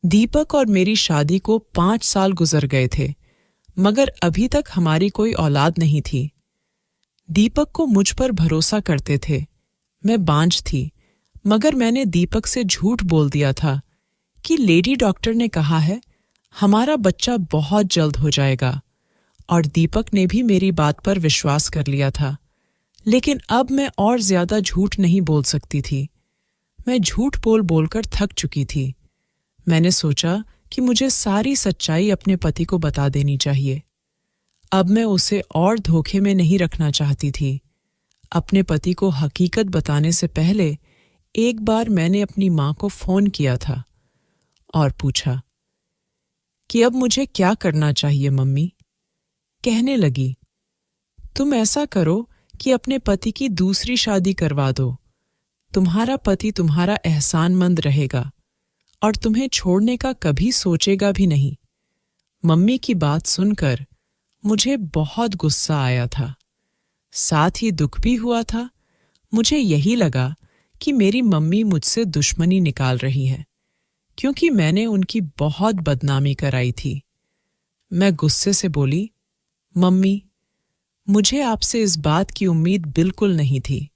दीपक और मेरी शादी को 5 साल गुजर गए थे, मगर अभी तक हमारी कोई औलाद नहीं थी। दीपक को मुझ पर भरोसा करते थे। मैं बांझ थी, मगर मैंने दीपक से झूठ बोल दिया था कि लेडी डॉक्टर ने कहा है हमारा बच्चा बहुत जल्द हो जाएगा, और दीपक ने भी मेरी बात पर विश्वास कर लिया था। लेकिन अब मैं और ज्यादा झूठ नहीं बोल सकती थी। मैं झूठ बोल बोलकर थक चुकी थी। मैंने सोचा कि मुझे सारी सच्चाई अपने पति को बता देनी चाहिए। अब मैं उसे और धोखे में नहीं रखना चाहती थी। अपने पति को हकीकत बताने से पहले एक बार मैंने अपनी माँ को फोन किया था और पूछा कि अब मुझे क्या करना चाहिए मम्मी। कहने लगी, तुम ऐसा करो कि अपने पति की दूसरी शादी करवा दो। तुम्हारा पति तुम्हारा एहसानमंद रहेगा और तुम्हें छोड़ने का कभी सोचेगा भी नहीं। मम्मी की बात सुनकर मुझे बहुत गुस्सा आया था, साथ ही दुख भी हुआ था। मुझे यही लगा कि मेरी मम्मी मुझसे दुश्मनी निकाल रही है, क्योंकि मैंने उनकी बहुत बदनामी कराई थी। मैं गुस्से से बोली, मम्मी, मुझे आपसे इस बात की उम्मीद बिल्कुल नहीं थी।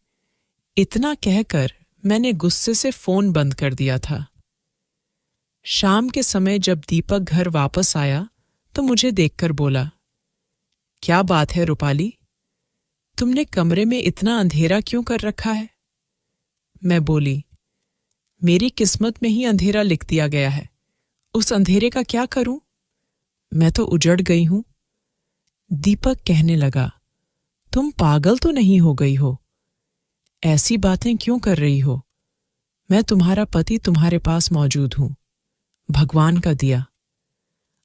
इतना कहकर मैंने गुस्से से फोन बंद कर दिया था। शाम के समय जब दीपक घर वापस आया तो मुझे देखकर बोला, क्या बात है रूपाली, तुमने कमरे में इतना अंधेरा क्यों कर रखा है? मैं बोली, मेरी किस्मत में ही अंधेरा लिख दिया गया है, उस अंधेरे का क्या करूं? मैं तो उजड़ गई हूं। दीपक कहने लगा, तुम पागल तो नहीं हो गई हो? ऐसी बातें क्यों कर रही हो? मैं तुम्हारा पति तुम्हारे पास मौजूद हूं, भगवान का दिया।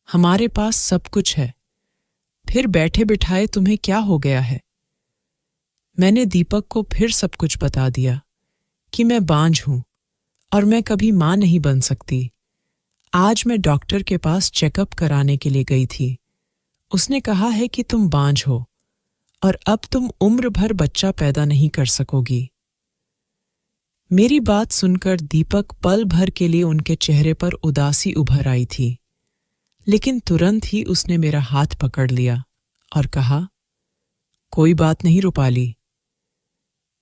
हमारे पास सब कुछ है, फिर बैठे बिठाए तुम्हें क्या हो गया है? मैंने दीपक को फिर सब कुछ बता दिया कि मैं बांझ हूं और मैं कभी मां नहीं बन सकती। आज मैं डॉक्टर के पास चेकअप कराने के लिए गई थी। उसने कहा है कि तुम बांझ हो और अब तुम उम्र भर बच्चा पैदा नहीं कर सकोगी। मेरी बात सुनकर दीपक पल भर के लिए उनके चेहरे पर उदासी उभर आई थी, लेकिन तुरंत ही उसने मेरा हाथ पकड़ लिया और कहा, कोई बात नहीं रूपाली,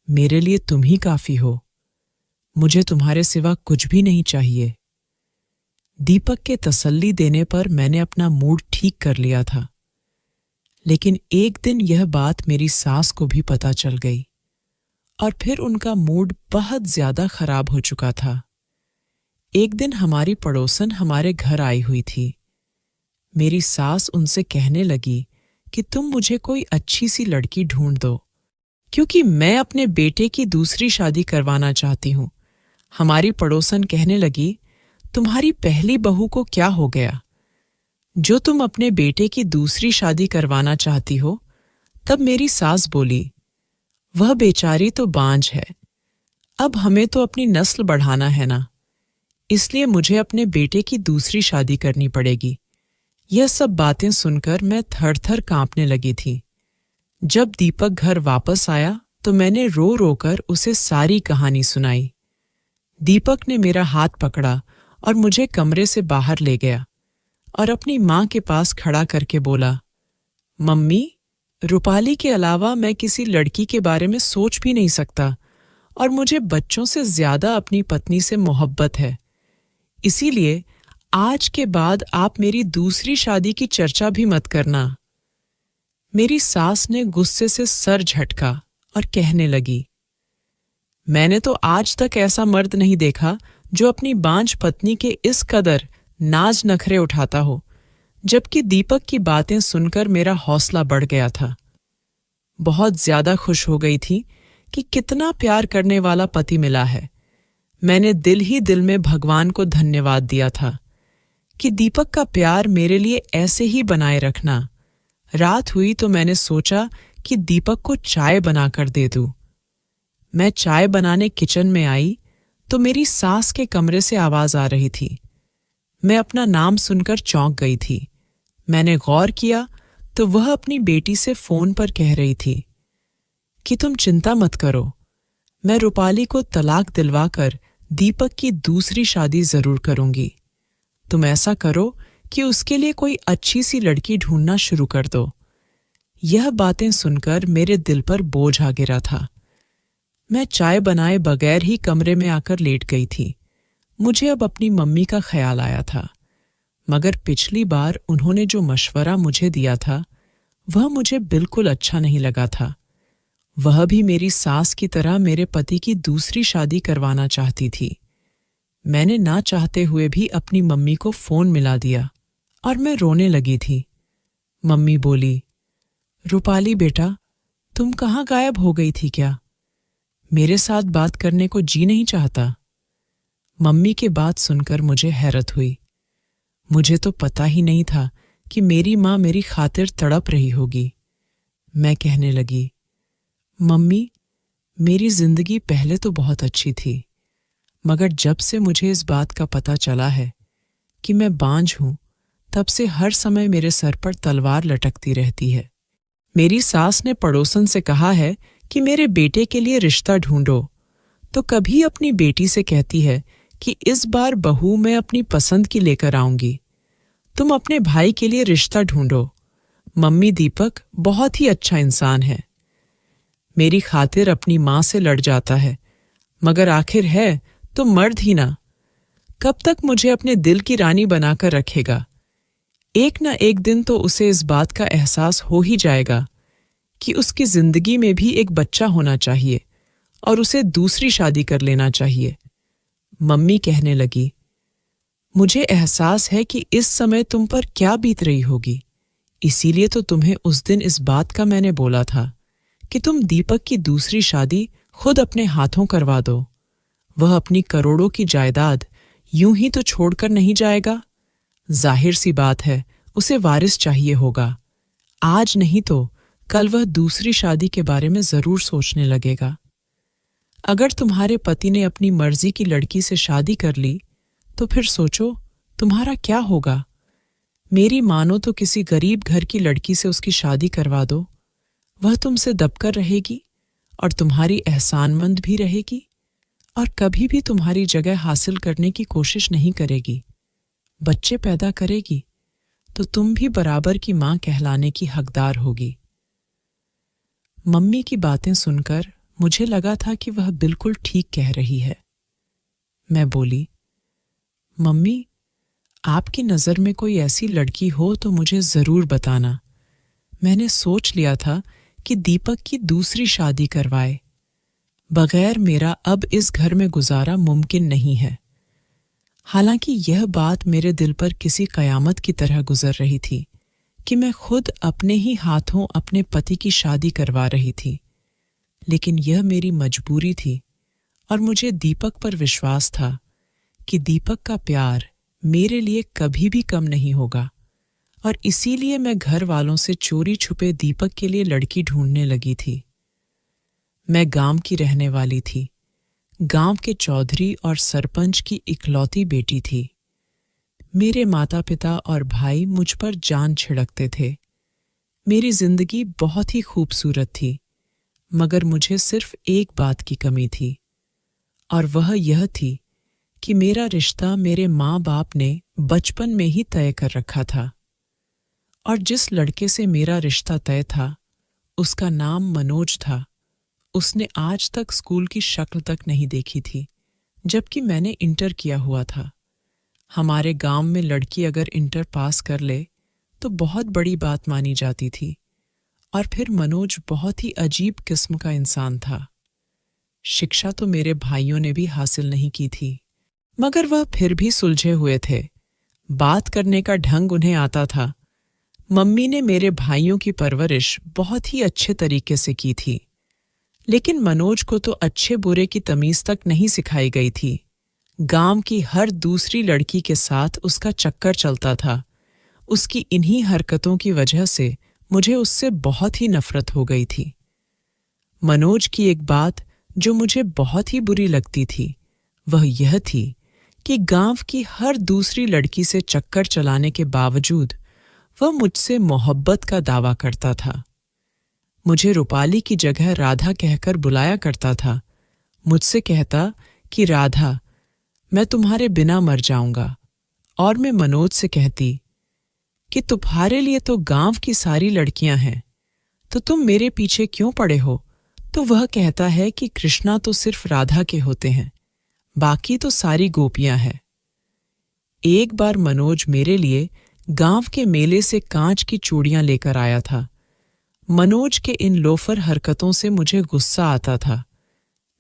मेरे लिए तुम ही काफी हो। मुझे तुम्हारे सिवा कुछ भी नहीं चाहिए। दीपक के तसल्ली देने पर मैंने अपना मूड ठीक कर लिया था, लेकिन एक दिन यह बात मेरी सास को भी पता चल गई और फिर उनका मूड बहुत ज्यादा खराब हो चुका था। एक दिन हमारी पड़ोसन हमारे घर आई हुई थी। मेरी सास उनसे कहने लगी कि तुम मुझे कोई अच्छी सी लड़की ढूंढ दो, क्योंकि मैं अपने बेटे की दूसरी शादी करवाना चाहती हूँ। हमारी पड़ोसन कहने लगी, तुम्हारी पहली बहू को क्या हो गया जो तुम अपने बेटे की दूसरी शादी करवाना चाहती हो? तब मेरी सास बोली, वह बेचारी तो बांझ है, अब हमें तो अपनी नस्ल बढ़ाना है ना, इसलिए मुझे अपने बेटे की दूसरी शादी करनी पड़ेगी। यह सब बातें सुनकर मैं थर थर कांपने लगी थी। जब दीपक घर वापस आया तो मैंने रो रो कर उसे सारी कहानी सुनाई। दीपक ने मेरा हाथ पकड़ा और मुझे कमरे से बाहर ले गया और अपनी माँ के पास खड़ा करके बोला, मम्मी, रूपाली के अलावा मैं किसी लड़की के बारे में सोच भी नहीं सकता और मुझे बच्चों से ज्यादा अपनी पत्नी से मोहब्बत है। इसीलिए आज के बाद आप मेरी दूसरी शादी की चर्चा भी मत करना। मेरी सास ने गुस्से से सर झटका और कहने लगी, मैंने तो आज तक ऐसा मर्द नहीं देखा जो अपनी बांझ पत्नी के इस कदर नाज नखरे उठाता हो। जबकि दीपक की बातें सुनकर मेरा हौसला बढ़ गया था। बहुत ज्यादा खुश हो गई थी कि कितना प्यार करने वाला पति मिला है। मैंने दिल ही दिल में भगवान को धन्यवाद दिया था कि दीपक का प्यार मेरे लिए ऐसे ही बनाए रखना। रात हुई तो मैंने सोचा कि दीपक को चाय बनाकर दे दूं। मैं चाय बनाने किचन में आई तो मेरी सास के कमरे से आवाज आ रही थी। मैं अपना नाम सुनकर चौंक गई थी। मैंने गौर किया तो वह अपनी बेटी से फोन पर कह रही थी कि तुम चिंता मत करो, मैं रूपाली को तलाक दिलवाकर दीपक की दूसरी शादी जरूर करूंगी। तुम ऐसा करो कि उसके लिए कोई अच्छी सी लड़की ढूंढना शुरू कर दो। यह बातें सुनकर मेरे दिल पर बोझ आ गिरा था। मैं चाय बनाए बगैर ही कमरे में आकर लेट गई थी। मुझे अब अपनी मम्मी का ख्याल आया था, मगर पिछली बार उन्होंने जो मशवरा मुझे दिया था वह मुझे बिल्कुल अच्छा नहीं लगा था। वह भी मेरी सास की तरह मेरे पति की दूसरी शादी करवाना चाहती थी। मैंने ना चाहते हुए भी अपनी मम्मी को फोन मिला दिया और मैं रोने लगी थी। मम्मी बोली, रूपाली बेटा, तुम कहाँ गायब हो गई थी क्या? मेरे साथ बात करने को जी नहीं चाहता? मम्मी की बात सुनकर मुझे हैरत हुई। मुझे तो पता ही नहीं था कि मेरी माँ मेरी खातिर तड़प रही होगी। मैं कहने लगी, मम्मी, मेरी जिंदगी पहले तो बहुत अच्छी थी, मगर जब से मुझे इस बात का पता चला है कि मैं बांझ हूं, तब से हर समय मेरे सर पर तलवार लटकती रहती है। मेरी सास ने पड़ोसन से कहा है कि मेरे बेटे के लिए रिश्ता ढूंढो, तो कभी अपनी बेटी से कहती है कि इस बार बहू मैं अपनी पसंद की लेकर आऊंगी। तुम अपने भाई के लिए रिश्ता ढूंढो। मम्मी, दीपक बहुत ही अच्छा इंसान है। मेरी खातिर अपनी माँ से लड़ जाता है, मगर आखिर है तो मर्द ही ना। कब तक मुझे अपने दिल की रानी बनाकर रखेगा? एक न एक दिन तो उसे इस बात का एहसास हो ही जाएगा कि उसकी जिंदगी में भी एक बच्चा होना चाहिए और उसे दूसरी शादी कर लेना चाहिए। मम्मी कहने लगी, मुझे एहसास है कि इस समय तुम पर क्या बीत रही होगी, इसीलिए तो तुम्हें उस दिन इस बात का मैंने बोला था कि तुम दीपक की दूसरी शादी खुद अपने हाथों करवा दो। वह अपनी करोड़ों की जायदाद यूं ही तो छोड़कर नहीं जाएगा। जाहिर सी बात है, उसे वारिस चाहिए होगा। आज नहीं तो कल वह दूसरी शादी के बारे में जरूर सोचने लगेगा। अगर तुम्हारे पति ने अपनी मर्जी की लड़की से शादी कर ली तो फिर सोचो तुम्हारा क्या होगा। मेरी मानो तो किसी गरीब घर की लड़की से उसकी शादी करवा दो। वह तुमसे दबकर रहेगी और तुम्हारी एहसानमंद भी रहेगी और कभी भी तुम्हारी जगह हासिल करने की कोशिश नहीं करेगी। बच्चे पैदा करेगी तो तुम भी बराबर की मां कहलाने की हकदार होगी। मम्मी की बातें सुनकर मुझे लगा था कि वह बिल्कुल ठीक कह रही है। मैं बोली, मम्मी, आपकी नज़र में कोई ऐसी लड़की हो तो मुझे ज़रूर बताना। मैंने सोच लिया था कि दीपक की दूसरी शादी करवाए। बगैर मेरा अब इस घर में गुजारा मुमकिन नहीं है। हालांकि यह बात मेरे दिल पर किसी कयामत की तरह गुजर रही थी कि मैं खुद अपने ही हाथों अपने पति की शादी करवा रही थी, लेकिन यह मेरी मजबूरी थी और मुझे दीपक पर विश्वास था कि दीपक का प्यार मेरे लिए कभी भी कम नहीं होगा और इसीलिए मैं घर वालों से चोरी छुपे दीपक के लिए लड़की ढूंढने लगी थी। मैं गांव की रहने वाली थी, गांव के चौधरी और सरपंच की इकलौती बेटी थी। मेरे माता पिता और भाई मुझ पर जान छिड़कते थे। मेरी जिंदगी बहुत ही खूबसूरत थी, मगर मुझे सिर्फ एक बात की कमी थी और वह यह थी कि मेरा रिश्ता मेरे माँ बाप ने बचपन में ही तय कर रखा था और जिस लड़के से मेरा रिश्ता तय था उसका नाम मनोज था। उसने आज तक स्कूल की शक्ल तक नहीं देखी थी, जबकि मैंने इंटर किया हुआ था। हमारे गांव में लड़की अगर इंटर पास कर ले तो बहुत बड़ी बात मानी जाती थी और फिर मनोज बहुत ही अजीब किस्म का इंसान था। शिक्षा तो मेरे भाइयों ने भी हासिल नहीं की थी, मगर वह फिर भी सुलझे हुए थे। बात करने का ढंग उन्हें आता था। मम्मी ने मेरे भाइयों की परवरिश बहुत ही अच्छे तरीके से की थी, लेकिन मनोज को तो अच्छे बुरे की तमीज तक नहीं सिखाई गई थी। गांव की हर दूसरी लड़की के साथ उसका चक्कर चलता था। उसकी इन्हीं हरकतों की वजह से मुझे उससे बहुत ही नफरत हो गई थी। मनोज की एक बात जो मुझे बहुत ही बुरी लगती थी वह यह थी कि गांव की हर दूसरी लड़की से चक्कर चलाने के बावजूद वह मुझसे मोहब्बत का दावा करता था। मुझे रूपाली की जगह राधा कहकर बुलाया करता था। मुझसे कहता कि राधा, मैं तुम्हारे बिना मर जाऊंगा और मैं मनोज से कहती कि तुम्हारे लिए तो गांव की सारी लड़कियां हैं, तो तुम मेरे पीछे क्यों पड़े हो? तो वह कहता है कि कृष्णा तो सिर्फ राधा के होते हैं, बाकी तो सारी गोपियां हैं। एक बार मनोज मेरे लिए गांव के मेले से कांच की चूड़ियां लेकर आया था। मनोज के इन लोफर हरकतों से मुझे गुस्सा आता था।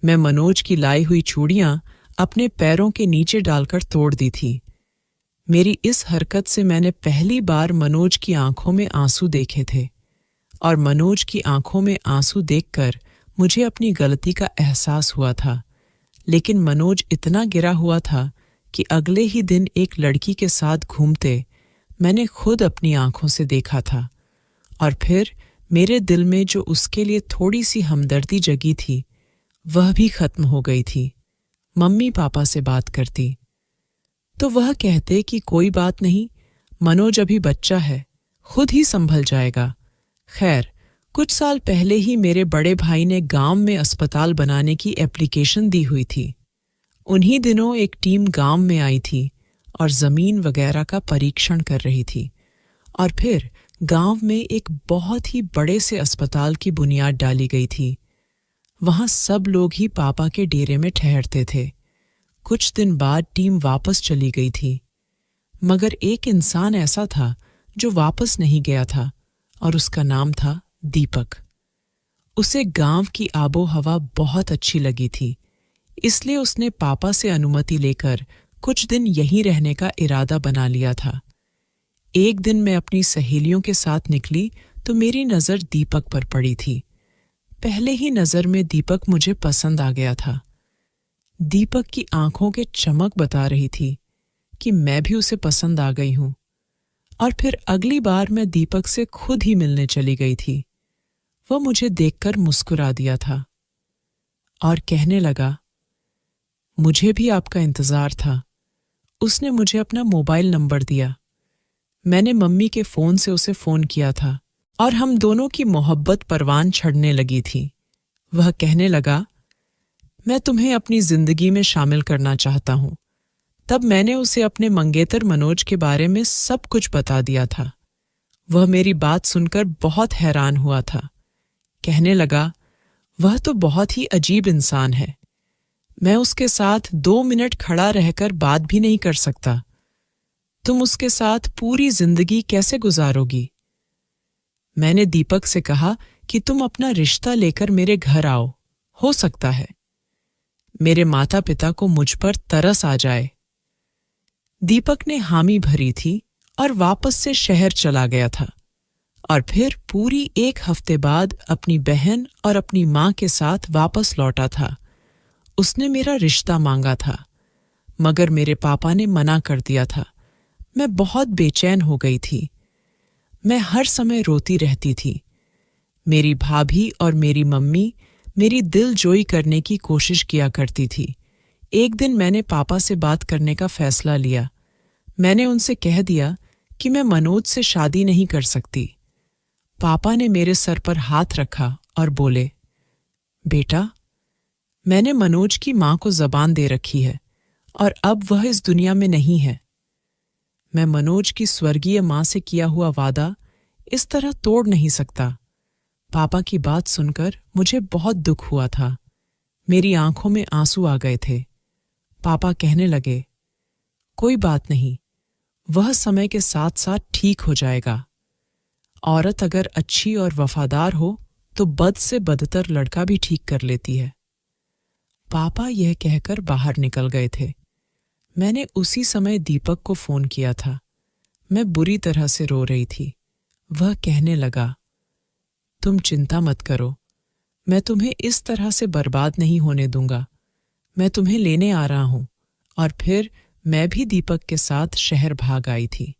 मैं मनोज की लाई हुई चूड़ियां अपने पैरों के नीचे डालकर तोड़ दी थी। मेरी इस हरकत से मैंने पहली बार मनोज की आंखों में आंसू देखे थे, और मनोज की आंखों में आंसू देखकर मुझे अपनी गलती का एहसास हुआ था। लेकिन मनोज इतना गिरा हुआ था कि अगले ही दिन एक लड़की के साथ घूमते मैंने खुद अपनी आंखों से देखा था, और फिर मेरे दिल में जो उसके लिए थोड़ी सी हमदर्दी जगी थी वह भी खत्म हो गई थी। मम्मी पापा से बात करती तो वह कहते कि कोई बात नहीं, मनोज अभी बच्चा है, खुद ही संभल जाएगा। खैर, कुछ साल पहले ही मेरे बड़े भाई ने गांव में अस्पताल बनाने की एप्लीकेशन दी हुई थी। उन्हीं दिनों एक टीम गांव में आई थी और जमीन वगैरह का परीक्षण कर रही थी, और फिर गांव में एक बहुत ही बड़े से अस्पताल की बुनियाद डाली गई थी। वहां सब लोग ही पापा के डेरे में ठहरते थे। कुछ दिन बाद टीम वापस चली गई थी, मगर एक इंसान ऐसा था जो वापस नहीं गया था, और उसका नाम था दीपक। उसे गांव की आबो हवा बहुत अच्छी लगी थी, इसलिए उसने पापा से अनुमति लेकर कुछ दिन यहीं रहने का इरादा बना लिया था। एक दिन मैं अपनी सहेलियों के साथ निकली तो मेरी नज़र दीपक पर पड़ी थी। पहले ही नज़र में दीपक मुझे पसंद आ गया था। दीपक की आंखों के चमक बता रही थी कि मैं भी उसे पसंद आ गई हूं। और फिर अगली बार मैं दीपक से खुद ही मिलने चली गई थी। वह मुझे देखकर मुस्कुरा दिया था और कहने लगा, मुझे भी आपका इंतजार था। उसने मुझे अपना मोबाइल नंबर दिया। मैंने मम्मी के फोन से उसे फोन किया था और हम दोनों की मोहब्बत परवान चढ़ने लगी थी। वह कहने लगा, मैं तुम्हें अपनी जिंदगी में शामिल करना चाहता हूं। तब मैंने उसे अपने मंगेतर मनोज के बारे में सब कुछ बता दिया था। वह मेरी बात सुनकर बहुत हैरान हुआ था। कहने लगा, वह तो बहुत ही अजीब इंसान है। मैं उसके साथ 2 मिनट खड़ा रहकर बात भी नहीं कर सकता। तुम उसके साथ पूरी जिंदगी कैसे गुजारोगी? मैंने दीपक से कहा कि तुम अपना रिश्ता लेकर मेरे घर आओ, हो सकता है मेरे माता पिता को मुझ पर तरस आ जाए। दीपक ने हामी भरी थी और वापस से शहर चला गया था, और फिर पूरी 1 हफ्ते बाद अपनी बहन और अपनी मां के साथ वापस लौटा था। उसने मेरा रिश्ता मांगा था, मगर मेरे पापा ने मना कर दिया था। मैं बहुत बेचैन हो गई थी। मैं हर समय रोती रहती थी। मेरी भाभी और मेरी मम्मी मेरी दिलजोई करने की कोशिश किया करती थी। एक दिन मैंने पापा से बात करने का फैसला लिया। मैंने उनसे कह दिया कि मैं मनोज से शादी नहीं कर सकती। पापा ने मेरे सर पर हाथ रखा और बोले, बेटा, मैंने मनोज की मां को जबान दे रखी है और अब वह इस दुनिया में नहीं है। मैं मनोज की स्वर्गीय मां से किया हुआ वादा इस तरह तोड़ नहीं सकता। पापा की बात सुनकर मुझे बहुत दुख हुआ था। मेरी आंखों में आंसू आ गए थे। पापा कहने लगे, कोई बात नहीं, वह समय के साथ साथ ठीक हो जाएगा। औरत अगर अच्छी और वफादार हो तो बद से बदतर लड़का भी ठीक कर लेती है। पापा यह कहकर बाहर निकल गए थे। मैंने उसी समय दीपक को फोन किया था। मैं बुरी तरह से रो रही थी। वह कहने लगा, तुम चिंता मत करो, मैं तुम्हें इस तरह से बर्बाद नहीं होने दूंगा। मैं तुम्हें लेने आ रहा हूं। और फिर मैं भी दीपक के साथ शहर भाग आई थी।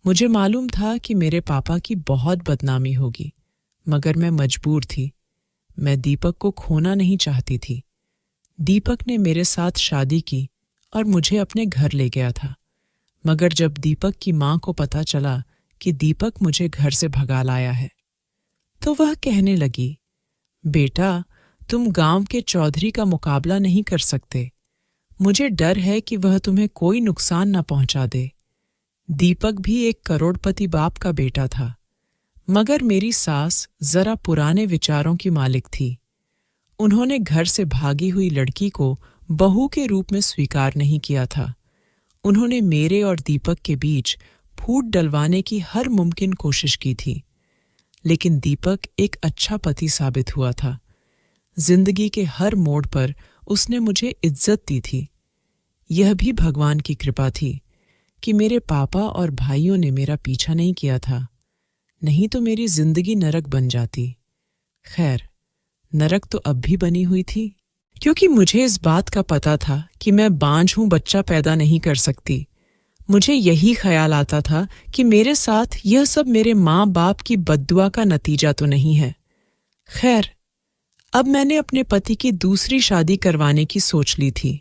मुझे मालूम था कि मेरे पापा की बहुत बदनामी होगी, मगर मैं मजबूर थी। मैं दीपक को खोना नहीं चाहती थी। दीपक ने मेरे साथ शादी की और मुझे अपने घर ले गया था। मगर जब दीपक की मां को पता चला कि दीपक मुझे घर से भगा लाया है, तो वह कहने लगी, बेटा, तुम गांव के चौधरी का मुकाबला नहीं कर सकते। मुझे डर है कि वह तुम्हें कोई नुकसान न पहुंचा दे। दीपक भी एक करोड़पति बाप का बेटा था, मगर मेरी सास जरा पुराने विचारों की मालिक थी। उन्होंने घर से भागी हुई लड़की को बहू के रूप में स्वीकार नहीं किया था। उन्होंने मेरे और दीपक के बीच फूट डलवाने की हर मुमकिन कोशिश की थी, लेकिन दीपक एक अच्छा पति साबित हुआ था। जिंदगी के हर मोड़ पर उसने मुझे इज्जत दी थी। यह भी भगवान की कृपा थी कि मेरे पापा और भाइयों ने मेरा पीछा नहीं किया था, नहीं तो मेरी जिंदगी नरक बन जाती। खैर, नरक तो अब भी बनी हुई थी, क्योंकि मुझे इस बात का पता था कि मैं बांझ हूं, बच्चा पैदा नहीं कर सकती। मुझे यही ख्याल आता था कि मेरे साथ यह सब मेरे माँ बाप की बद्दुआ का नतीजा तो नहीं है। खैर, अब मैंने अपने पति की दूसरी शादी करवाने की सोच ली थी।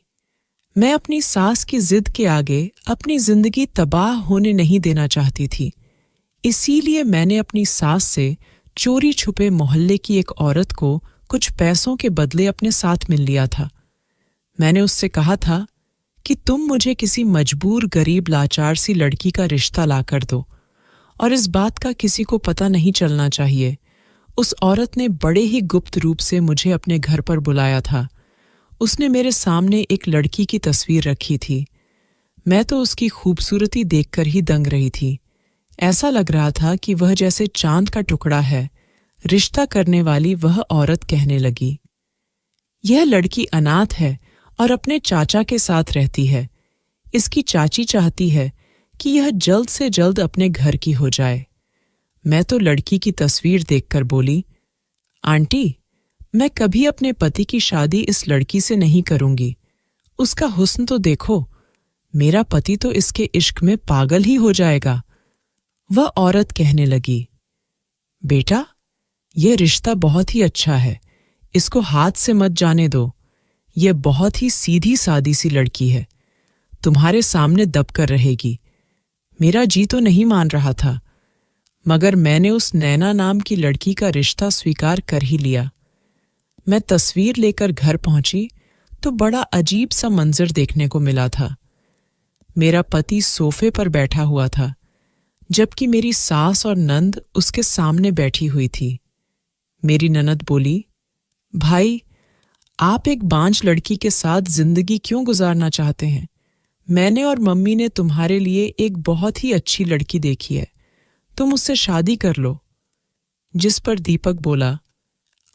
मैं अपनी सास की जिद के आगे अपनी जिंदगी तबाह होने नहीं देना चाहती थी। इसीलिए मैंने अपनी सास से चोरी छुपे मोहल्ले की एक औरत को कुछ पैसों के बदले अपने साथ मिल लिया था। मैंने उससे कहा था कि तुम मुझे किसी मजबूर गरीब लाचार सी लड़की का रिश्ता ला कर दो, और इस बात का किसी को पता नहीं चलना चाहिए। उस औरत ने बड़े ही गुप्त रूप से मुझे अपने घर पर बुलाया था। उसने मेरे सामने एक लड़की की तस्वीर रखी थी। मैं तो उसकी खूबसूरती देखकर ही दंग रही थी। ऐसा लग रहा था कि वह जैसे चांद का टुकड़ा है। रिश्ता करने वाली वह औरत कहने लगी, यह लड़की अनाथ है और अपने चाचा के साथ रहती है। इसकी चाची चाहती है कि यह जल्द से जल्द अपने घर की हो जाए। मैं तो लड़की की तस्वीर देखकर बोली, आंटी, मैं कभी अपने पति की शादी इस लड़की से नहीं करूंगी। उसका हुस्न तो देखो, मेरा पति तो इसके इश्क में पागल ही हो जाएगा। वह औरत कहने लगी, बेटा, यह रिश्ता बहुत ही अच्छा है, इसको हाथ से मत जाने दो। यह बहुत ही सीधी सादी सी लड़की है, तुम्हारे सामने दब कर रहेगी। मेरा जी तो नहीं मान रहा था, मगर मैंने उस नैना नाम की लड़की का रिश्ता स्वीकार कर ही लिया। मैं तस्वीर लेकर घर पहुंची तो बड़ा अजीब सा मंजर देखने को मिला था। मेरा पति सोफे पर बैठा हुआ था, जबकि मेरी सास और नंद उसके सामने बैठी हुई थी। मेरी ननद बोली, भाई, आप एक बांझ लड़की के साथ जिंदगी क्यों गुजारना चाहते हैं? मैंने और मम्मी ने तुम्हारे लिए एक बहुत ही अच्छी लड़की देखी है, तुम उससे शादी कर लो। जिस पर दीपक बोला,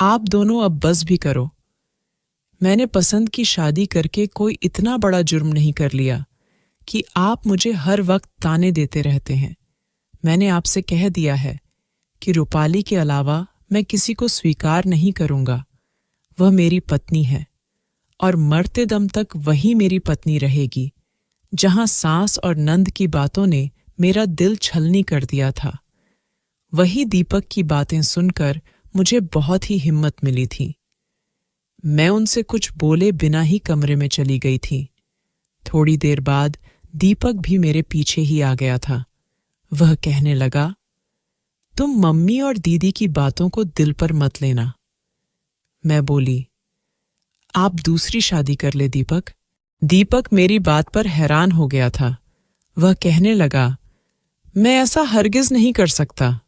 आप दोनों अब बस भी करो। मैंने पसंद की शादी करके कोई इतना बड़ा जुर्म नहीं कर लिया कि आप मुझे हर वक्त ताने देते रहते हैं। मैंने आपसे कह दिया है कि रूपाली के अलावा मैं किसी को स्वीकार नहीं करूंगा। वह मेरी पत्नी है और मरते दम तक वही मेरी पत्नी रहेगी। जहां सास और नंद की बातों ने मेरा दिल छलनी कर दिया था, वही दीपक की बातें सुनकर मुझे बहुत ही हिम्मत मिली थी। मैं उनसे कुछ बोले बिना ही कमरे में चली गई थी। थोड़ी देर बाद दीपक भी मेरे पीछे ही आ गया था। वह कहने लगा, तुम मम्मी और दीदी की बातों को दिल पर मत लेना। मैं बोली, आप दूसरी शादी कर ले दीपक। दीपक मेरी बात पर हैरान हो गया था। वह कहने लगा, मैं ऐसा हरगिज नहीं कर सकता।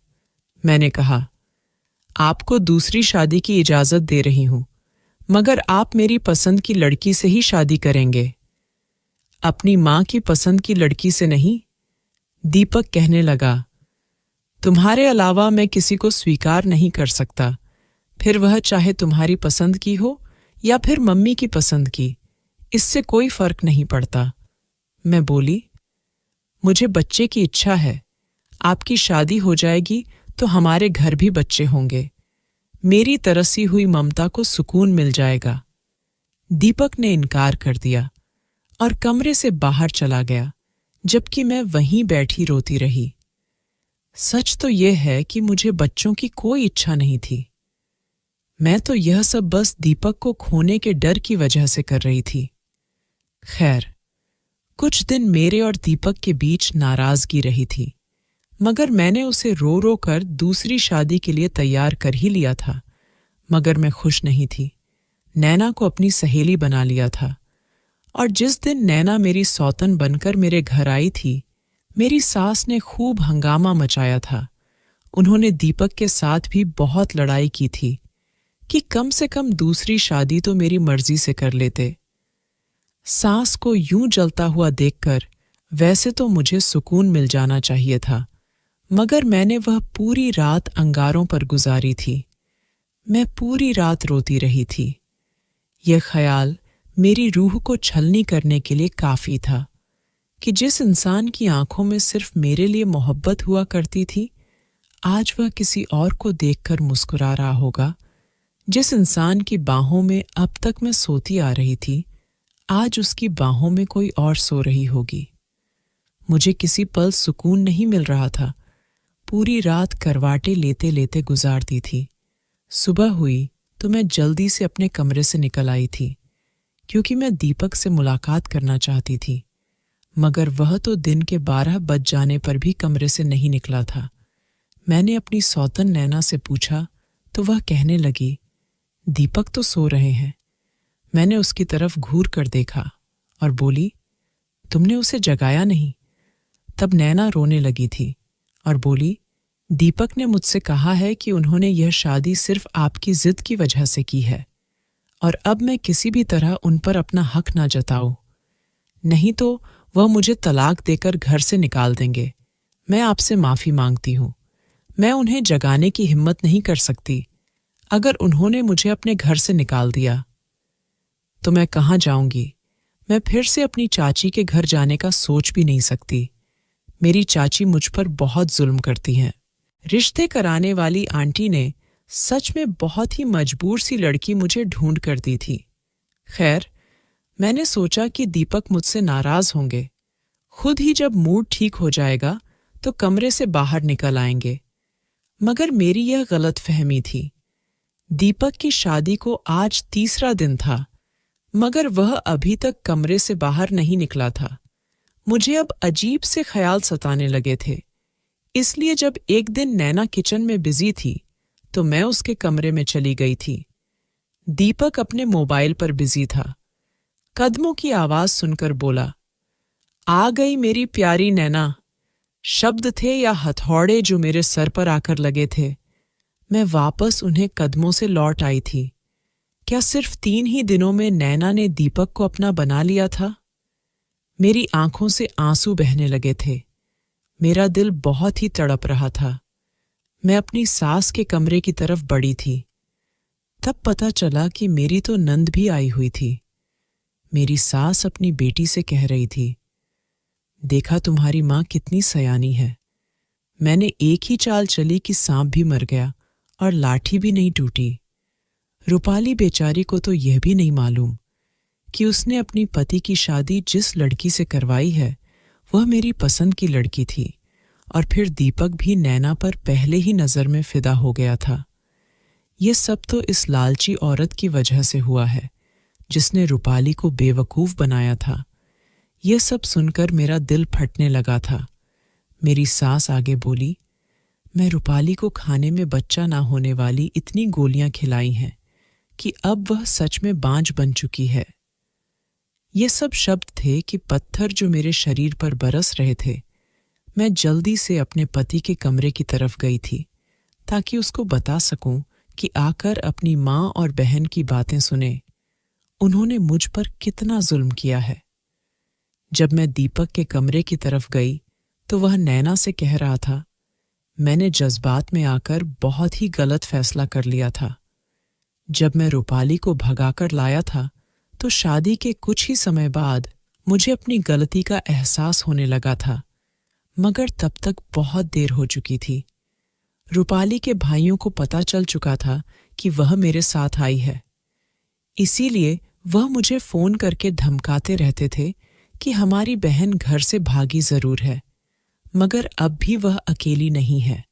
मैंने कहा, आपको दूसरी शादी की इजाजत दे रही हूं, मगर आप मेरी पसंद की लड़की से ही शादी करेंगे, अपनी मां की पसंद की लड़की से नहीं। दीपक कहने लगा, तुम्हारे अलावा मैं किसी को स्वीकार नहीं कर सकता, फिर वह चाहे तुम्हारी पसंद की हो या फिर मम्मी की पसंद की, इससे कोई फर्क नहीं पड़ता। मैं बोली, मुझे बच्चे की इच्छा है। आपकी शादी हो जाएगी तो हमारे घर भी बच्चे होंगे। मेरी तरसी हुई ममता को सुकून मिल जाएगा। दीपक ने इनकार कर दिया और कमरे से बाहर चला गया, जबकि मैं वहीं बैठी रोती रही। सच तो यह है कि मुझे बच्चों की कोई इच्छा नहीं थी। मैं तो यह सब बस दीपक को खोने के डर की वजह से कर रही थी। खैर, कुछ दिन मेरे और दीपक के बीच नाराजगी रही थी, मगर मैंने उसे रो रो कर दूसरी शादी के लिए तैयार कर ही लिया था। मगर मैं खुश नहीं थी। नैना को अपनी सहेली बना लिया था और जिस दिन नैना मेरी सौतन बनकर मेरे घर आई थी, मेरी सास ने खूब हंगामा मचाया था। उन्होंने दीपक के साथ भी बहुत लड़ाई की थी कि कम से कम दूसरी शादी तो मेरी मर्जी से कर लेते। सास को यूं जलता हुआ देखकर वैसे तो मुझे सुकून मिल जाना चाहिए था, मगर मैंने वह पूरी रात अंगारों पर गुजारी थी। मैं पूरी रात रोती रही थी। यह ख्याल मेरी रूह को छलनी करने के लिए काफी था कि जिस इंसान की आंखों में सिर्फ मेरे लिए मोहब्बत हुआ करती थी, आज वह किसी और को देखकर मुस्कुरा रहा होगा। जिस इंसान की बाहों में अब तक मैं सोती आ रही थी, आज उसकी बाहों में कोई और सो रही होगी। मुझे किसी पल सुकून नहीं मिल रहा था। पूरी रात करवाटे लेते लेते गुजारती थी। सुबह हुई तो मैं जल्दी से अपने कमरे से निकल आई थी, क्योंकि मैं दीपक से मुलाकात करना चाहती थी, मगर वह तो दिन के 12 बज जाने पर भी कमरे से नहीं निकला था। मैंने अपनी सौतन नैना से पूछा तो वह कहने लगी, दीपक तो सो रहे हैं। मैंने उसकी तरफ घूर कर देखा और बोली, तुमने उसे जगाया नहीं? तब नैना रोने लगी थी और बोली, दीपक ने मुझसे कहा है कि उन्होंने यह शादी सिर्फ आपकी जिद की वजह से की है और अब मैं किसी भी तरह उन पर अपना हक ना जताऊं, नहीं तो वह मुझे तलाक देकर घर से निकाल देंगे। मैं आपसे माफी मांगती हूं। मैं उन्हें जगाने की हिम्मत नहीं कर सकती। अगर उन्होंने मुझे अपने घर से निकाल दिया तो मैं कहाँ जाऊंगी? मैं फिर से अपनी चाची के घर जाने का सोच भी नहीं सकती। मेरी चाची मुझ पर बहुत जुल्म करती हैं। रिश्ते कराने वाली आंटी ने सच में बहुत ही मजबूर सी लड़की मुझे ढूंढ कर दी थी। खैर, मैंने सोचा कि दीपक मुझसे नाराज होंगे। खुद ही जब मूड ठीक हो जाएगा तो कमरे से बाहर निकल आएंगे। मगर मेरी यह गलतफहमी थी। दीपक की शादी को आज तीसरा दिन था, मगर वह अभी तक कमरे से बाहर नहीं निकला था। मुझे अब अजीब से ख्याल सताने लगे थे। इसलिए जब एक दिन नैना किचन में बिजी थी तो मैं उसके कमरे में चली गई थी। दीपक अपने मोबाइल पर बिजी था। कदमों की आवाज सुनकर बोला, आ गई मेरी प्यारी नैना। शब्द थे या हथौड़े जो मेरे सर पर आकर लगे थे। मैं वापस उन्हें कदमों से लौट आई थी। क्या सिर्फ 3 ही दिनों में नैना ने दीपक को अपना बना लिया था? मेरी आंखों से आंसू बहने लगे थे। मेरा दिल बहुत ही तड़प रहा था। मैं अपनी सास के कमरे की तरफ बढ़ी थी। तब पता चला कि मेरी तो नंद भी आई हुई थी। मेरी सास अपनी बेटी से कह रही थी, देखा तुम्हारी माँ कितनी सयानी है। मैंने एक ही चाल चली कि सांप भी मर गया और लाठी भी नहीं टूटी। रूपाली बेचारी को तो यह भी नहीं मालूम कि उसने अपनी पति की शादी जिस लड़की से करवाई है वह मेरी पसंद की लड़की थी, और फिर दीपक भी नैना पर पहले ही नजर में फिदा हो गया था। ये सब तो इस लालची औरत की वजह से हुआ है जिसने रूपाली को बेवकूफ बनाया था। यह सब सुनकर मेरा दिल फटने लगा था। मेरी सास आगे बोली, मैं रूपाली को खाने में बच्चा ना होने वाली इतनी गोलियां खिलाई हैं कि अब वह सच में बांझ बन चुकी है। ये सब शब्द थे कि पत्थर जो मेरे शरीर पर बरस रहे थे। मैं जल्दी से अपने पति के कमरे की तरफ गई थी ताकि उसको बता सकूं कि आकर अपनी माँ और बहन की बातें सुने। उन्होंने मुझ पर कितना जुल्म किया है। जब मैं दीपक के कमरे की तरफ गई तो वह नैना से कह रहा था, मैंने जज्बात में आकर बहुत ही गलत फैसला कर लिया था। जब मैं रूपाली को भगाकर लाया था तो शादी के कुछ ही समय बाद मुझे अपनी गलती का एहसास होने लगा था, मगर तब तक बहुत देर हो चुकी थी। रूपाली के भाइयों को पता चल चुका था कि वह मेरे साथ आई है। इसीलिए वह मुझे फोन करके धमकाते रहते थे कि हमारी बहन घर से भागी जरूर है, मगर अब भी वह अकेली नहीं है।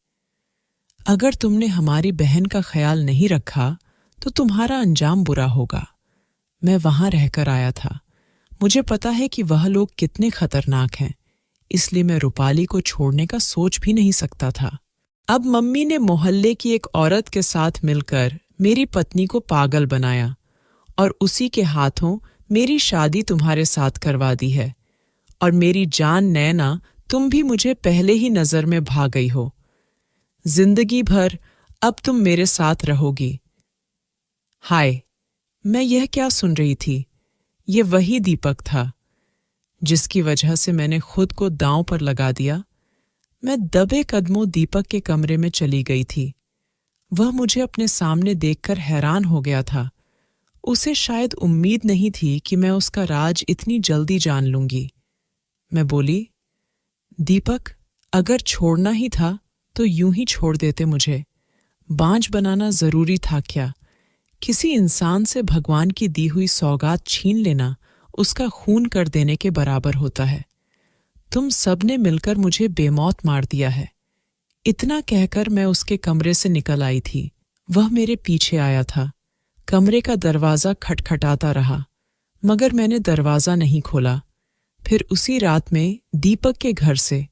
अगर तुमने हमारी बहन का ख्याल नहीं रखा तो तुम्हारा अंजाम बुरा होगा। मैं वहां रहकर आया था। मुझे पता है कि वह लोग कितने खतरनाक हैं, इसलिए मैं रूपाली को छोड़ने का सोच भी नहीं सकता था। अब मम्मी ने मोहल्ले की एक औरत के साथ मिलकर मेरी पत्नी को पागल बनाया और उसी के हाथों मेरी शादी तुम्हारे साथ करवा दी है और मेरी जान नैना तुम भी मुझे पहले ही नज़र में भा गई हो। जिंदगी भर अब तुम मेरे साथ रहोगी। हाय, मैं यह क्या सुन रही थी? ये वही दीपक था जिसकी वजह से मैंने खुद को दांव पर लगा दिया। मैं दबे कदमों दीपक के कमरे में चली गई थी। वह मुझे अपने सामने देखकर हैरान हो गया था। उसे शायद उम्मीद नहीं थी कि मैं उसका राज इतनी जल्दी जान लूंगी। मैं बोली, दीपक, अगर छोड़ना ही था तो यूं ही छोड़ देते मुझे। बांझ बनाना जरूरी था क्या? किसी इंसान से भगवान की दी हुई सौगात छीन लेना उसका खून कर देने के बराबर होता है। तुम सबने मिलकर मुझे बेमौत मार दिया है। इतना कहकर मैं उसके कमरे से निकल आई थी। वह मेरे पीछे आया था। कमरे का दरवाज़ा खटखटाता रहा, मगर मैंने दरवाज़ा नहीं खोला। फिर उसी रात में दीपक के घर से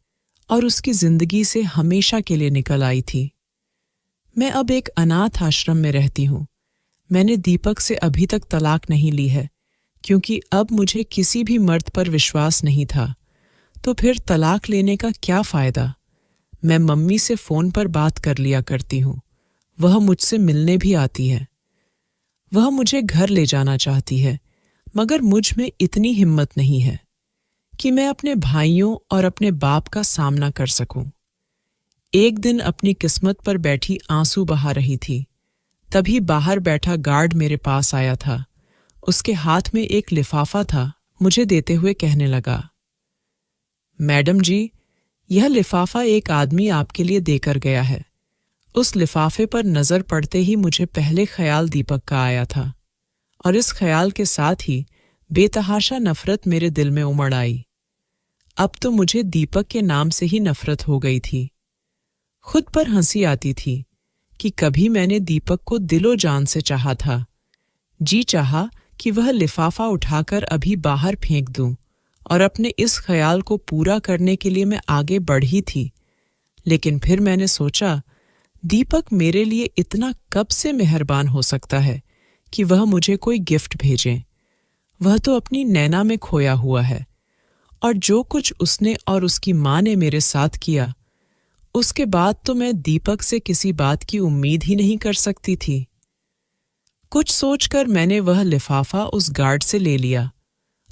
और उसकी जिंदगी से हमेशा के लिए निकल आई थी। मैं अब एक अनाथ आश्रम में रहती हूँ। मैंने दीपक से अभी तक तलाक नहीं ली है, क्योंकि अब मुझे किसी भी मर्द पर विश्वास नहीं था। तो फिर तलाक लेने का क्या फ़ायदा? मैं मम्मी से फ़ोन पर बात कर लिया करती हूँ। वह मुझसे मिलने भी आती है। वह मुझे घर ले जाना चाहती है, मगर मुझ में इतनी हिम्मत नहीं है कि मैं अपने भाइयों और अपने बाप का सामना कर सकूं। एक दिन अपनी किस्मत पर बैठी आंसू बहा रही थी, तभी बाहर बैठा गार्ड मेरे पास आया था। उसके हाथ में एक लिफाफा था। मुझे देते हुए कहने लगा, मैडम जी, यह लिफाफा एक आदमी आपके लिए देकर गया है। उस लिफाफे पर नज़र पड़ते ही मुझे पहले ख्याल दीपक का आया था, और इस ख्याल के साथ ही बेतहाशा नफरत मेरे दिल में उमड़ आई। अब तो मुझे दीपक के नाम से ही नफरत हो गई थी। खुद पर हंसी आती थी कि कभी मैंने दीपक को दिलो जान से चाहा था। जी चाहा कि वह लिफाफा उठाकर अभी बाहर फेंक दूं, और अपने इस ख्याल को पूरा करने के लिए मैं आगे बढ़ी थी। लेकिन फिर मैंने सोचा, दीपक मेरे लिए इतना कब से मेहरबान हो सकता है कि वह मुझे कोई गिफ्ट भेजे। वह तो अपनी नैना में खोया हुआ है, और जो कुछ उसने और उसकी माँ ने मेरे साथ किया, उसके बाद तो मैं दीपक से किसी बात की उम्मीद ही नहीं कर सकती थी। कुछ सोचकर मैंने वह लिफाफा उस गार्ड से ले लिया,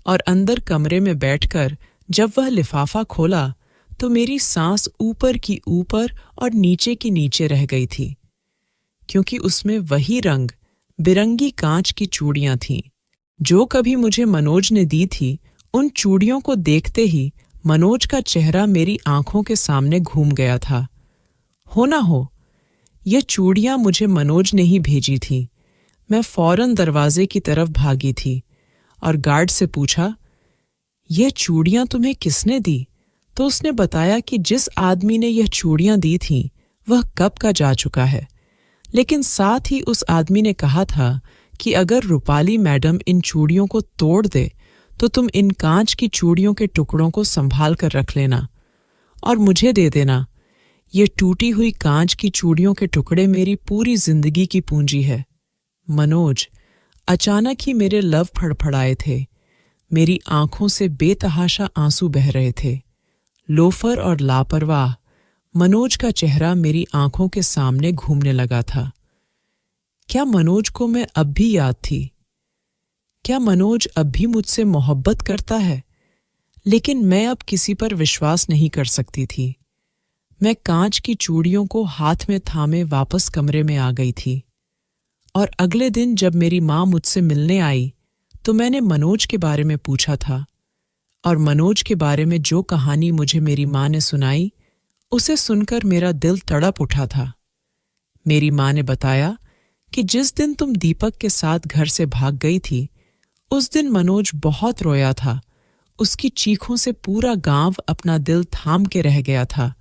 और अंदर कमरे में बैठकर जब वह लिफाफा खोला तो मेरी सांस ऊपर की ऊपर और नीचे की नीचे रह गई थी, क्योंकि उसमें वही रंग बिरंगी कांच की चूड़ियां थीं जो कभी मुझे मनोज ने दी थी। उन चूड़ियों को देखते ही मनोज का चेहरा मेरी आंखों के सामने घूम गया था। हो ना हो, यह चूड़ियां मुझे मनोज ने ही भेजी थी। मैं फौरन दरवाजे की तरफ भागी थी और गार्ड से पूछा, यह चूड़ियां तुम्हें किसने दी? तो उसने बताया कि जिस आदमी ने यह चूड़ियां दी थीं वह कब का जा चुका है, लेकिन साथ ही उस आदमी ने कहा था कि अगर रूपाली मैडम इन चूड़ियों को तोड़ दे तो तुम इन कांच की चूड़ियों के टुकड़ों को संभाल कर रख लेना और मुझे दे देना। ये टूटी हुई कांच की चूड़ियों के टुकड़े मेरी पूरी जिंदगी की पूंजी है। मनोज, अचानक ही मेरे लव फड़फड़ाए थे। मेरी आंखों से बेतहाशा आंसू बह रहे थे। लोफर और लापरवाह मनोज का चेहरा मेरी आंखों के सामने घूमने लगा था। क्या मनोज को मैं अब भी याद थी? क्या मनोज अब भी मुझसे मोहब्बत करता है? लेकिन मैं अब किसी पर विश्वास नहीं कर सकती थी। मैं कांच की चूड़ियों को हाथ में थामे वापस कमरे में आ गई थी, और अगले दिन जब मेरी माँ मुझसे मिलने आई तो मैंने मनोज के बारे में पूछा था, और मनोज के बारे में जो कहानी मुझे मेरी माँ ने सुनाई उसे सुनकर मेरा दिल तड़प उठा था। मेरी माँ ने बताया कि जिस दिन तुम दीपक के साथ घर से भाग गई थी उस दिन मनोज बहुत रोया था। उसकी चीखों से पूरा गांव अपना दिल थाम के रह गया था।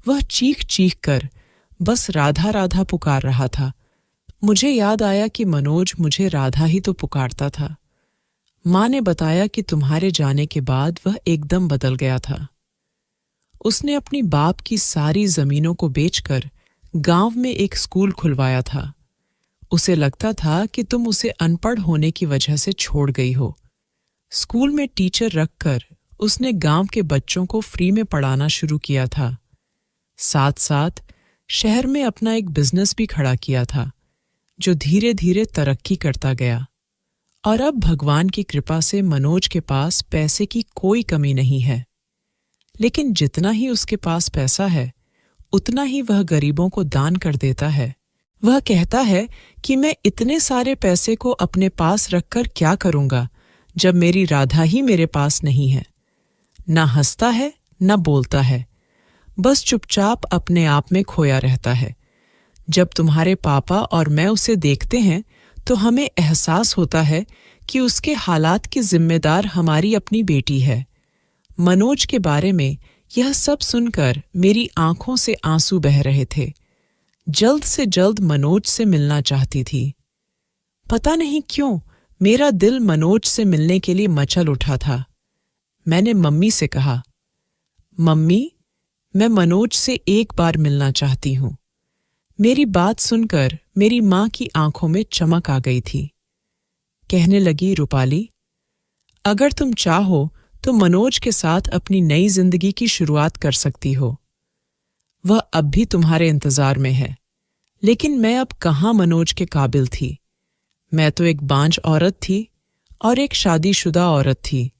वह चीख चीख कर बस राधा राधा पुकार रहा था। मुझे याद आया कि मनोज मुझे राधा ही तो पुकारता था। माँ ने बताया कि तुम्हारे जाने के बाद वह एकदम बदल गया था। उसने अपनी बाप की सारी जमीनों को बेचकर गांव में एक स्कूल खुलवाया था। उसे लगता था कि तुम उसे अनपढ़ होने की वजह से छोड़ गई हो, स्कूल में टीचर रखकर उसने गांव के बच्चों को फ्री में पढ़ाना शुरू किया था। साथ साथ शहर में अपना एक बिजनेस भी खड़ा किया था, जो धीरे धीरे तरक्की करता गया। और अब भगवान की कृपा से मनोज के पास पैसे की कोई कमी नहीं है। लेकिन जितना ही उसके पास पैसा है, उतना ही वह गरीबों को दान कर देता है। वह कहता है कि मैं इतने सारे पैसे को अपने पास रखकर क्या करूंगा, जब मेरी राधा ही मेरे पास नहीं है। ना हंसता है, ना बोलता है, बस चुपचाप अपने आप में खोया रहता है। जब तुम्हारे पापा और मैं उसे देखते हैं तो हमें एहसास होता है कि उसके हालात की जिम्मेदार हमारी अपनी बेटी है। मनोज के बारे में यह सब सुनकर मेरी आंखों से आंसू बह रहे थे। जल्द से जल्द मनोज से मिलना चाहती थी। पता नहीं क्यों मेरा दिल मनोज से मिलने के लिए मचल उठा था। मैंने मम्मी से कहा, मम्मी, मैं मनोज से एक बार मिलना चाहती हूं। मेरी बात सुनकर मेरी मां की आंखों में चमक आ गई थी। कहने लगी, रूपाली, अगर तुम चाहो तो मनोज के साथ अपनी नई जिंदगी की शुरुआत कर सकती हो। वह अब भी तुम्हारे इंतजार में है। लेकिन मैं अब कहाँ मनोज के काबिल थी। मैं तो एक बांझ औरत थी और एक शादीशुदा औरत थी।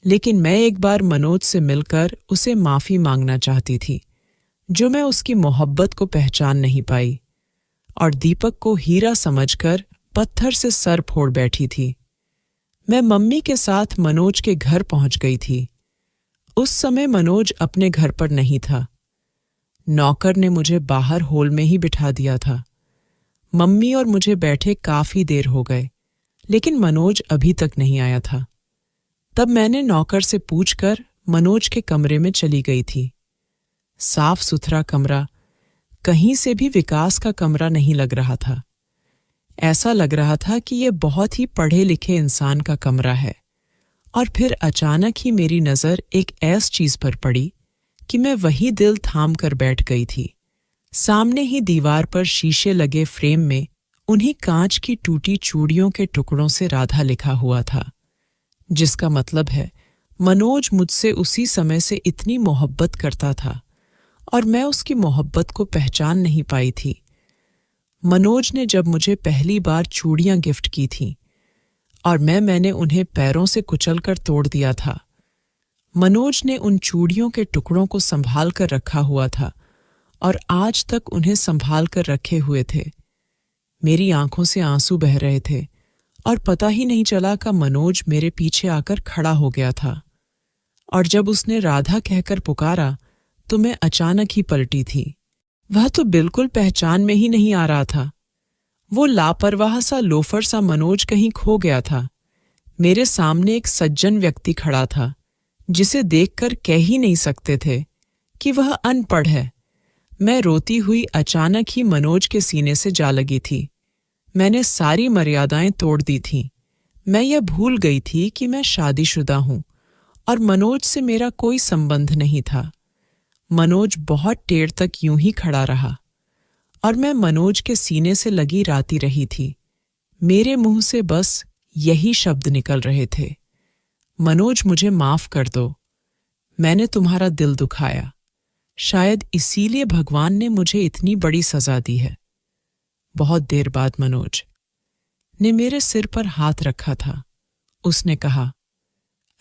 लेकिन मैं एक बार मनोज से मिलकर उसे माफी मांगना चाहती थी, जो मैं उसकी मोहब्बत को पहचान नहीं पाई और दीपक को हीरा समझकर पत्थर से सर फोड़ बैठी थी। मैं मम्मी के साथ मनोज के घर पहुंच गई थी। उस समय मनोज अपने घर पर नहीं था। नौकर ने मुझे बाहर हॉल में ही बिठा दिया था। मम्मी और मुझे बैठे काफी देर हो गए, लेकिन मनोज अभी तक नहीं आया था। तब मैंने नौकर से पूछकर मनोज के कमरे में चली गई थी। साफ सुथरा कमरा, कहीं से भी विकास का कमरा नहीं लग रहा था। ऐसा लग रहा था कि यह बहुत ही पढ़े लिखे इंसान का कमरा है। और फिर अचानक ही मेरी नज़र एक ऐसी चीज पर पड़ी कि मैं वही दिल थाम कर बैठ गई थी। सामने ही दीवार पर शीशे लगे फ्रेम में उन्हीं कांच की टूटी चूड़ियों के टुकड़ों से राधा लिखा हुआ था, जिसका मतलब है मनोज मुझसे उसी समय से इतनी मोहब्बत करता था और मैं उसकी मोहब्बत को पहचान नहीं पाई थी। मनोज ने जब मुझे पहली बार चूड़ियां गिफ्ट की थीं और मैंने उन्हें पैरों से कुचलकर तोड़ दिया था। मनोज ने उन चूड़ियों के टुकड़ों को संभाल कर रखा हुआ था और आज तक उन्हें संभाल कर रखे हुए थे। मेरी आंखों से आंसू बह रहे थे और पता ही नहीं चला कि मनोज मेरे पीछे आकर खड़ा हो गया था। और जब उसने राधा कहकर पुकारा तो मैं अचानक ही पलटी थी। वह तो बिल्कुल पहचान में ही नहीं आ रहा था। वो लापरवाह सा लोफर सा मनोज कहीं खो गया था। मेरे सामने एक सज्जन व्यक्ति खड़ा था, जिसे देखकर कह ही नहीं सकते थे कि वह अनपढ़ है। मैं रोती हुई अचानक ही मनोज के सीने से जा लगी थी। मैंने सारी मर्यादाएं तोड़ दी थीं। मैं यह भूल गई थी कि मैं शादीशुदा हूं और मनोज से मेरा कोई संबंध नहीं था। मनोज बहुत देर तक यूं ही खड़ा रहा और मैं मनोज के सीने से लगी राती रही थी। मेरे मुंह से बस यही शब्द निकल रहे थे, मनोज, मुझे माफ कर दो। मैंने तुम्हारा दिल दुखाया। शायद इसीलिए भगवान ने मुझे इतनी बड़ी सजा दी है। बहुत देर बाद मनोज ने मेरे सिर पर हाथ रखा था। उसने कहा,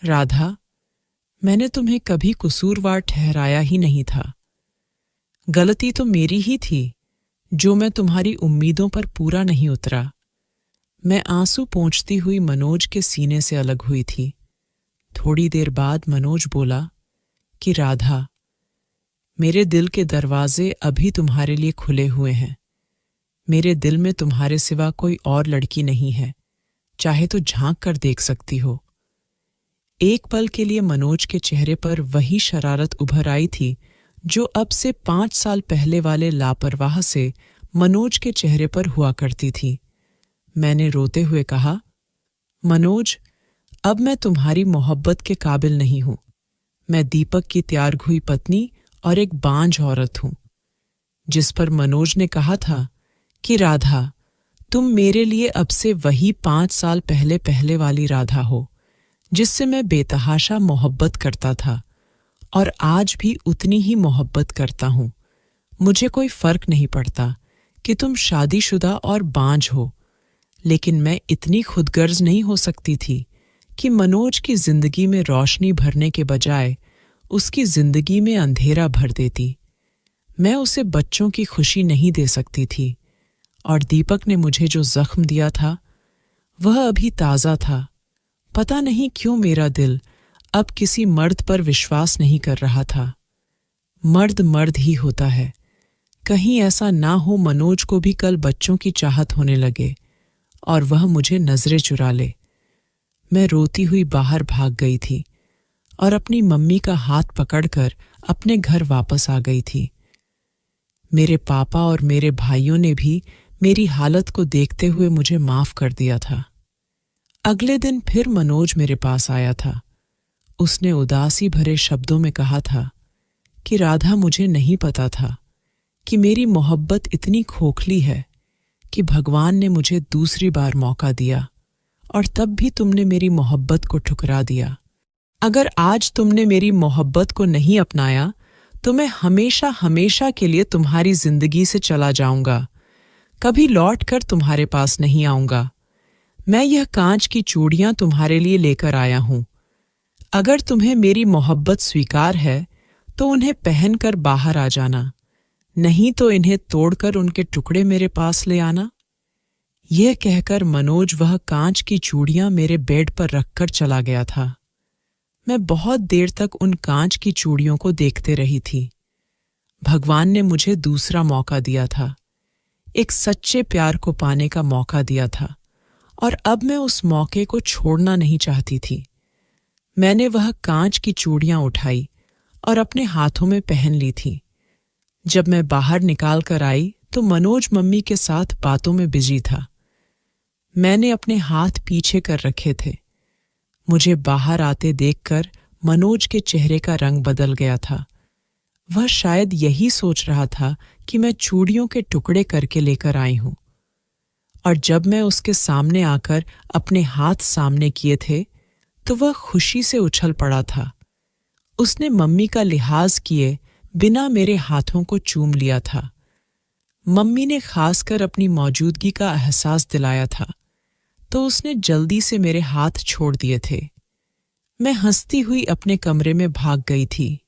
राधा, मैंने तुम्हें कभी कसूरवार ठहराया ही नहीं था। गलती तो मेरी ही थी जो मैं तुम्हारी उम्मीदों पर पूरा नहीं उतरा। मैं आंसू पोंछती हुई मनोज के सीने से अलग हुई थी। थोड़ी देर बाद मनोज बोला कि राधा, मेरे दिल के दरवाजे अभी तुम्हारे लिए खुले हुए हैं। मेरे दिल में तुम्हारे सिवा कोई और लड़की नहीं है, चाहे तो झांक कर देख सकती हो। एक पल के लिए मनोज के चेहरे पर वही शरारत उभर आई थी जो अब से 5 साल पहले वाले लापरवाह से मनोज के चेहरे पर हुआ करती थी। मैंने रोते हुए कहा, मनोज, अब मैं तुम्हारी मोहब्बत के काबिल नहीं हूं। मैं दीपक की त्याग हुई पत्नी और एक बांझ औरत हूं। जिस पर मनोज ने कहा था कि राधा, तुम मेरे लिए अब से वही 5 साल पहले वाली राधा हो, जिससे मैं बेतहाशा मोहब्बत करता था और आज भी उतनी ही मोहब्बत करता हूँ। मुझे कोई फर्क नहीं पड़ता कि तुम शादीशुदा और बांझ हो, लेकिन मैं इतनी खुदगर्ज नहीं हो सकती थी कि मनोज की जिंदगी में रोशनी भरने के बजाय उसकी जिंदगी में अंधेरा भर देती। मैं उसे बच्चों की खुशी नहीं दे सकती थी और दीपक ने मुझे जो जख्म दिया था वह अभी ताज़ा था। पता नहीं क्यों मेरा दिल अब किसी मर्द पर विश्वास नहीं कर रहा था। मर्द मर्द ही होता है। कहीं ऐसा ना हो मनोज को भी कल बच्चों की चाहत होने लगे और वह मुझे नजरें चुरा ले। मैं रोती हुई बाहर भाग गई थी और अपनी मम्मी का हाथ पकड़कर अपने घर वापस आ गई थी। मेरे पापा और मेरे भाइयों ने भी मेरी हालत को देखते हुए मुझे माफ कर दिया था। अगले दिन फिर मनोज मेरे पास आया था। उसने उदासी भरे शब्दों में कहा था कि राधा, मुझे नहीं पता था कि मेरी मोहब्बत इतनी खोखली है कि भगवान ने मुझे दूसरी बार मौका दिया और तब भी तुमने मेरी मोहब्बत को ठुकरा दिया। अगर आज तुमने मेरी मोहब्बत को नहीं अपनाया तो मैं हमेशा हमेशा के लिए तुम्हारी जिंदगी से चला जाऊंगा, कभी लौट कर तुम्हारे पास नहीं आऊंगा। मैं यह कांच की चूड़ियां तुम्हारे लिए लेकर आया हूं। अगर तुम्हें मेरी मोहब्बत स्वीकार है तो उन्हें पहनकर बाहर आ जाना, नहीं तो इन्हें तोड़कर उनके टुकड़े मेरे पास ले आना। यह कहकर मनोज वह कांच की चूड़ियां मेरे बेड पर रखकर चला गया था। मैं बहुत देर तक उन कांच की चूड़ियों को देखते रही थी। भगवान ने मुझे दूसरा मौका दिया था, एक सच्चे प्यार को पाने का मौका दिया था और अब मैं उस मौके को छोड़ना नहीं चाहती थी। मैंने वह कांच की चूड़ियां उठाई और अपने हाथों में पहन ली थी। जब मैं बाहर निकाल कर आई तो मनोज मम्मी के साथ बातों में बिजी था। मैंने अपने हाथ पीछे कर रखे थे। मुझे बाहर आते देखकर मनोज के चेहरे का रंग बदल गया था। वह शायद यही सोच रहा था कि मैं चूड़ियों के टुकड़े करके लेकर आई हूं। और जब मैं उसके सामने आकर अपने हाथ सामने किए थे तो वह खुशी से उछल पड़ा था। उसने मम्मी का लिहाज किए बिना मेरे हाथों को चूम लिया था। मम्मी ने खासकर अपनी मौजूदगी का एहसास दिलाया था तो उसने जल्दी से मेरे हाथ छोड़ दिए थे। मैं हंसती हुई अपने कमरे में भाग गई थी।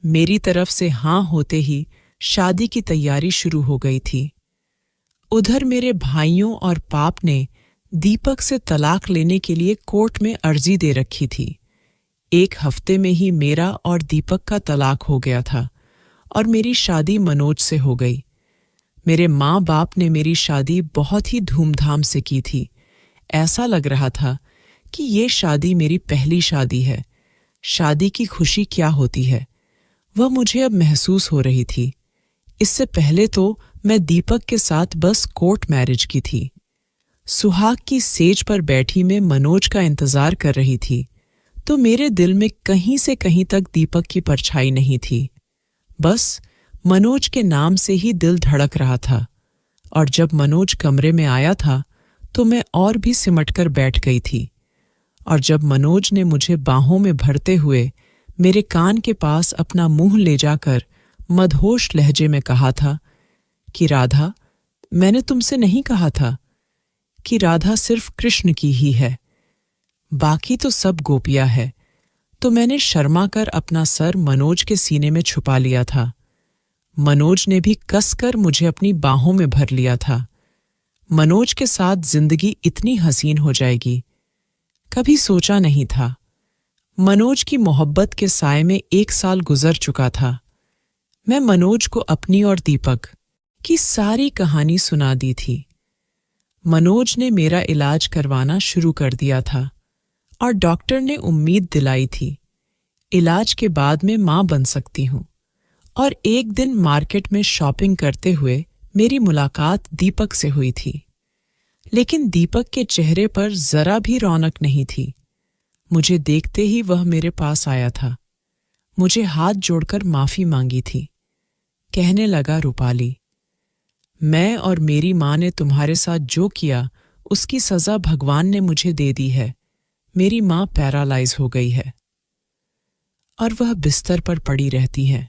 मेरी तरफ से हाँ होते ही शादी की तैयारी शुरू हो गई थी। उधर मेरे भाइयों और पाप ने दीपक से तलाक लेने के लिए कोर्ट में अर्जी दे रखी थी। 1 हफ्ते में ही मेरा और दीपक का तलाक हो गया था और मेरी शादी मनोज से हो गई। मेरे माँ बाप ने मेरी शादी बहुत ही धूमधाम से की थी। ऐसा लग रहा था कि ये शादी मेरी पहली शादी है। शादी की खुशी क्या होती है वह मुझे अब महसूस हो रही थी। इससे पहले तो मैं दीपक के साथ बस कोर्ट मैरिज की थी। सुहाग की सेज पर बैठी मैं मनोज का इंतजार कर रही थी तो मेरे दिल में कहीं से कहीं तक दीपक की परछाई नहीं थी। बस मनोज के नाम से ही दिल धड़क रहा था। और जब मनोज कमरे में आया था तो मैं और भी सिमटकर बैठ गई थी। और जब मनोज ने मुझे बाहों में भरते हुए मेरे कान के पास अपना मुंह ले जाकर मदहोश लहजे में कहा था कि राधा, मैंने तुमसे नहीं कहा था कि राधा सिर्फ कृष्ण की ही है, बाकी तो सब गोपियां है। तो मैंने शर्मा कर अपना सर मनोज के सीने में छुपा लिया था। मनोज ने भी कसकर मुझे अपनी बाहों में भर लिया था। मनोज के साथ जिंदगी इतनी हसीन हो जाएगी, कभी सोचा नहीं था। मनोज की मोहब्बत के साए में 1 साल गुजर चुका था। मैं मनोज को अपनी और दीपक की सारी कहानी सुना दी थी। मनोज ने मेरा इलाज करवाना शुरू कर दिया था और डॉक्टर ने उम्मीद दिलाई थी इलाज के बाद मैं मां बन सकती हूं। और एक दिन मार्केट में शॉपिंग करते हुए मेरी मुलाकात दीपक से हुई थी। लेकिन दीपक के चेहरे पर जरा भी रौनक नहीं थी। मुझे देखते ही वह मेरे पास आया था। मुझे हाथ जोड़कर माफी मांगी थी। कहने लगा, रूपाली, मैं और मेरी मां ने तुम्हारे साथ जो किया उसकी सजा भगवान ने मुझे दे दी है। मेरी माँ पैरालाइज हो गई है और वह बिस्तर पर पड़ी रहती है।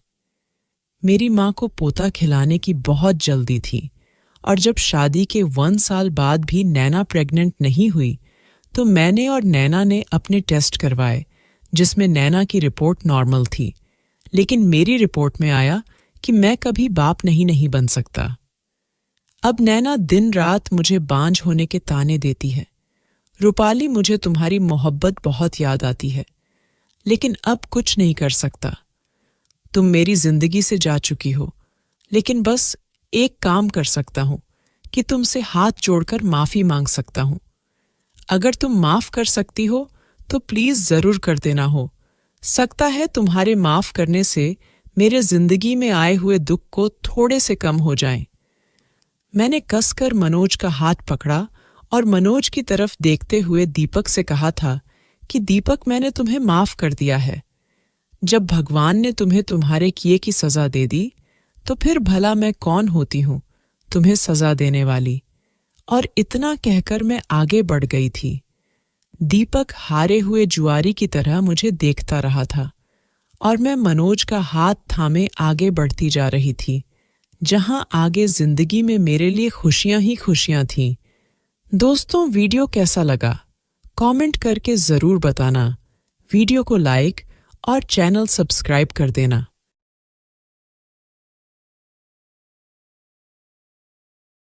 मेरी माँ को पोता खिलाने की बहुत जल्दी थी और जब शादी के 1 साल बाद भी नैना प्रेग्नेंट नहीं हुई तो मैंने और नैना ने अपने टेस्ट करवाए, जिसमें नैना की रिपोर्ट नॉर्मल थी, लेकिन मेरी रिपोर्ट में आया कि मैं कभी बाप नहीं बन सकता। अब नैना दिन रात मुझे बांझ होने के ताने देती है। रूपाली, मुझे तुम्हारी मोहब्बत बहुत याद आती है, लेकिन अब कुछ नहीं कर सकता। तुम मेरी जिंदगी से जा चुकी हो, लेकिन बस एक काम कर सकता हूं कि तुमसे हाथ जोड़कर माफी मांग सकता हूं। अगर तुम माफ कर सकती हो तो प्लीज जरूर कर देना। हो सकता है तुम्हारे माफ करने से मेरे जिंदगी में आए हुए दुख को थोड़े से कम हो जाएं। मैंने कसकर मनोज का हाथ पकड़ा और मनोज की तरफ देखते हुए दीपक से कहा था कि दीपक, मैंने तुम्हें माफ कर दिया है। जब भगवान ने तुम्हें तुम्हारे किए की सजा दे दी तो फिर भला मैं कौन होती हूं तुम्हें सजा देने वाली। और इतना कहकर मैं आगे बढ़ गई थी। दीपक हारे हुए जुआरी की तरह मुझे देखता रहा था और मैं मनोज का हाथ थामे आगे बढ़ती जा रही थी, जहां आगे जिंदगी में मेरे लिए खुशियां ही खुशियां थीं। दोस्तों, वीडियो कैसा लगा कमेंट करके जरूर बताना। वीडियो को लाइक और चैनल सब्सक्राइब कर देना।